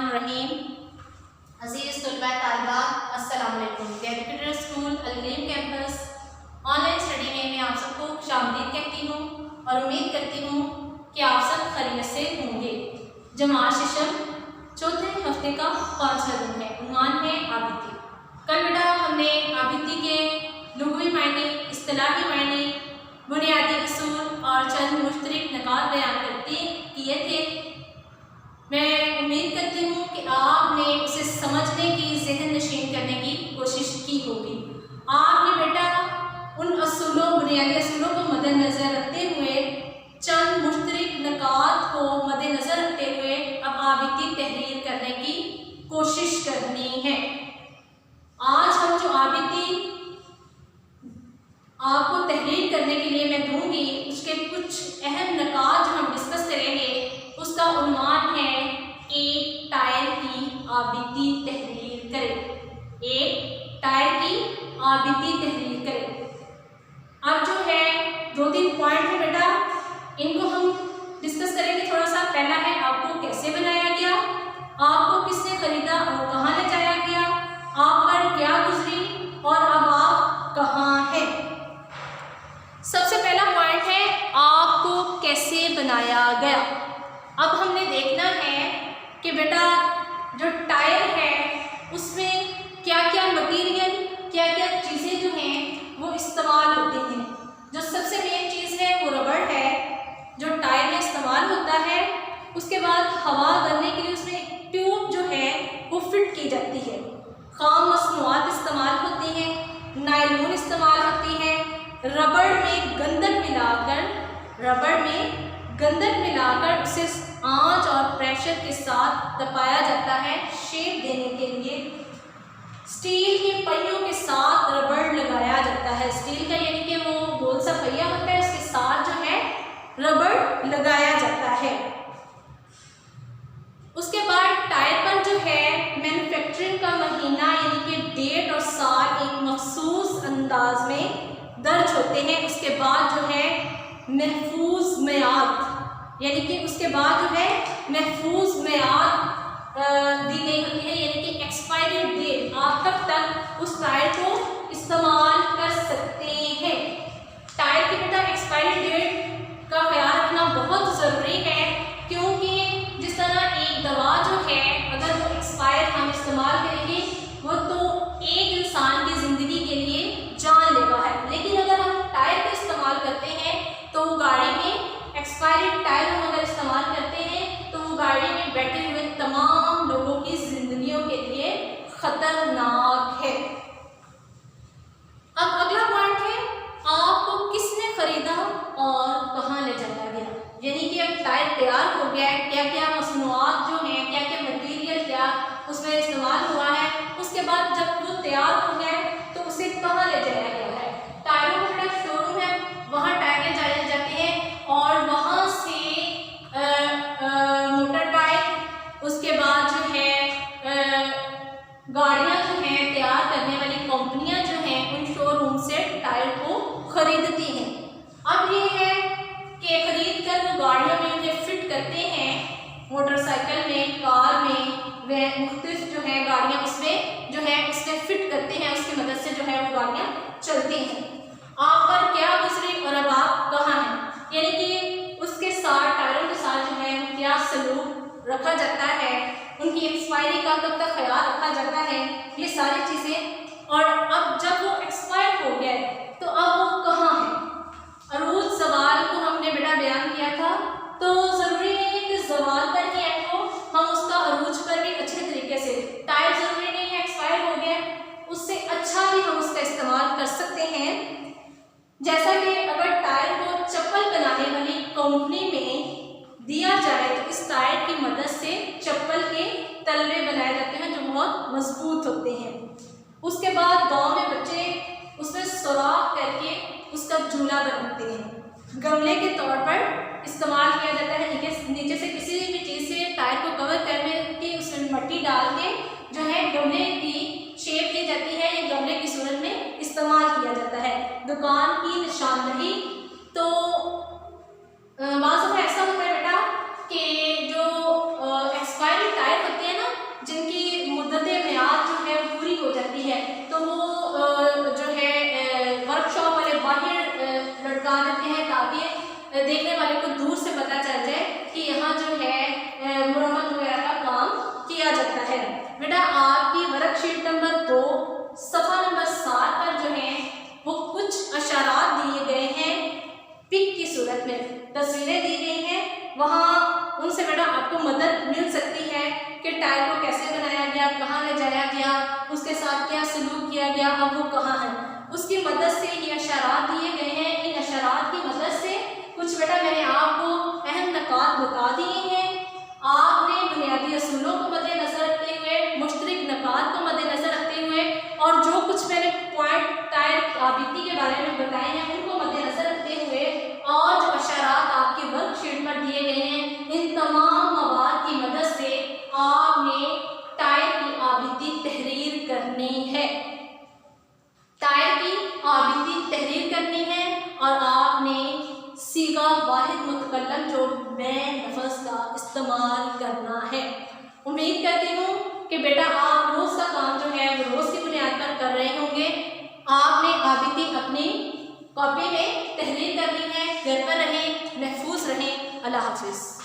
बिस्मिल्लाहिर्रहमानिर्रहीम। अज़ीज़ तलबा तालिबात अस्सलाम वालेकुम। Dedicated school Al-Kareem campus online study में मैं आप सबको खुशामदीद कहती हूँ और उम्मीद करती हूँ कि आप सब खैरियत से होंगे। जमात शिशम चौथे हफ्ते का 5वां दिन है। उन्वान है आबिदी। कल बेटा हमने आबिदी के लुग़वी मायने, इस्तिलाही मायने, बुनियादी उसूल और चंद मुश्तरक निकात बयान करते किए थे। मैं उम्मीद करती हूँ कि आपने उसे समझने की, ज़हन नशीन करने की कोशिश की होगी। आपने बेटा उन असूलों, बुनियादी असूलों को मद्देनज़र रखते हुए, चंद मुश्तरक निकात को मद्देनज़र रखते हुए अब आबिदी तहरीर करने की कोशिश करनी है। आज हम जो आबिदी आपको तहरीर करने के लिए मैं दूंगी, उसके कुछ अहम निकात जो हम डिस्कस करेंगे, उसका उन्वान है एक टायर की आबिदी तहरीर करें। एक टायर की आबिदी तहरीर करें। अब जो है 2-3 पॉइंट है बेटा, इनको हम डिस्कस करेंगे थोड़ा सा। पहला है आपको कैसे बनाया गया, आपको किसने खरीदा और कहाँ ले जाया गया, आप पर क्या गुजरी और अब आप कहाँ हैं। सबसे पहला पॉइंट है आपको कैसे बनाया गया। अब हमने देखना है कि बेटा जो टायर है उसमें क्या क्या मटीरियल, क्या क्या चीज़ें जो हैं वो इस्तेमाल होती हैं। जो सबसे मेन चीज़ है वो रबड़ है, जो टायर में इस्तेमाल होता है। उसके बाद हवा भरने के लिए उसमें एक ट्यूब जो है वो फिट की जाती है। खाम मसनूआत इस्तेमाल होती हैं, नायलॉन इस्तेमाल होती है। रबड़ में गंधक मिलाकर उसे आंच और प्रेशर के साथ तपाया जाता है शेप देने के लिए। स्टील के पहियों के साथ रबड़ लगाया जाता है। स्टील का यानी कि वो गोल सा पहिया होता है, उसके साथ जो है रबड़ लगाया जाता है। उसके बाद टायर पर जो है मैन्युफैक्चरिंग का महीना यानी कि डेट और साल एक मखसूस अंदाज में दर्ज होते हैं। उसके बाद जो है महफूज मियाद यानी कि उसके बाद जो है महफूज मियाद दी गई होती है, यानी कि एक्सपायरी डेट, आप कब तक उस टायर को इस्तेमाल कर सकते हैं। टायर की बेटा एक्सपायरी डेट का ख्याल रखना बहुत ज़रूरी है, क्योंकि जिस तरह एक दवा जो है अगर वो एक्सपायर हम इस्तेमाल करेंगे वो तो एक इंसान की ज़िंदगी के लिए जानलेवा है। लेकिन अगर हम टायर का इस्तेमाल करते हैं तो वो गाड़ी में एक्सपायरी टायर हम अगर इस्तेमाल करते हैं तो वो गाड़ी में बैठे हुए तमाम लोगों की ज़िंदगियों के लिए ख़तरनाक है। अब अगला पॉइंट है आपको किसने ख़रीदा और कहाँ ले जाया गया। यानी कि अब टायर तैयार हो गया है, क्या क्या मसनूआत जो हैं, क्या क्या मटीरियल क्या उसमें इस्तेमाल हुआ है। उसके बाद जब वो तैयार हो गया है तो उसे कहाँ ले जाया गया है। टायरों का बड़ा शोरूम है, वहाँ टायर ले जाए जाते हैं और वहाँ से मोटर बाइक, उसके बाद जो है गाड़ियाँ जो हैं तैयार करने वाली कंपनियाँ जो हैं उन शोरूम से टायर को खरीदती हैं। अब ये है कि खरीद कर वो गाड़ियों में उन्हें फिट करते हैं, मोटरसाइकिल में, कार में, वह मुख्तलिफ जो है गाड़ियाँ उसमें जो है उसमें फिट करते हैं। उसकी मदद से जो है वो गाड़ियाँ चलती हैं। आप पर क्या गुजरी और अब आप कहाँ हैं, यानी कि उसके साथ टायरों के साथ जो है क्या सलूक रखा जाता है, उनकी एक्सपायरी का कब तक ख्याल रखा जाता है, ये सारी चीज़ें। और अब जब वो एक्सपायर हो गया तो अब वो कहाँ है। अरूज सवाल को हमने बेटा बयान किया था, तो ज़रूरी नहीं है कि सवाल पर ही ऐड हो, हम उसका अरूज पर भी अच्छे तरीके से, टायर ज़रूरी नहीं है एक्सपायर हो गया, उससे अच्छा भी हम उसका इस्तेमाल कर सकते हैं। जैसा कि अगर टायर को चप्पल बनाने वाली कंपनी में दिया जाए तो इस टायर की मदद से चप्पल के तलवे बनाए जाते हैं जो बहुत मजबूत होते हैं। उसके बाद गांव में बच्चे उसमें सुराख करके उसका झूला बनाते हैं। गमले के तौर पर इस्तेमाल किया जाता है। नीचे से किसी भी चीज़ से टायर को कवर करने के उसमें मिट्टी डाल के जो है गमले की शेप दी जाती है, ये गमले की सूरत में इस्तेमाल किया जाता है। दुकान की निशानदही तो बात ऐसा होता है बेटा कि जो एक्सपायरी टायर होते हैं ना गया, अब वो कहाँ है, उसकी मदद से ये अशरात दिए गए हैं। इन अशरात की मदद से कुछ बेटा मैंने आपको अहम नकात बता दिए हैं। आपने बुनियादी असूलों को मद्देनजर रखते हुए, मुश्तरक नकात को मद्देनजर रखते हुए और जो कुछ मैंने पॉइंट टाइप आबिदी के बारे में बताए हैं उनको मद्देनजर रखते हुए और जो अशरात आपके वर्कशीट पर दिए गए हैं, इन तमाम मवाद की मदद से आपने टाइप की आबिदी तहरीर करनी है। टाइप की आबिदी तहरीर करनी है और आपने सीगा वाहिद मुतकल्लम जो मैं लफ्ज़ का इस्तेमाल करना है। उम्मीद करती हूँ कि बेटा आप रोज़ का काम जो है वो रोज़ की बुनियाद पर कर रहे होंगे। आपने आबिदी अपनी कॉपी में तहरीर करनी है। घर पर रहें, महफूज रहें। अल्लाह हाफिज़।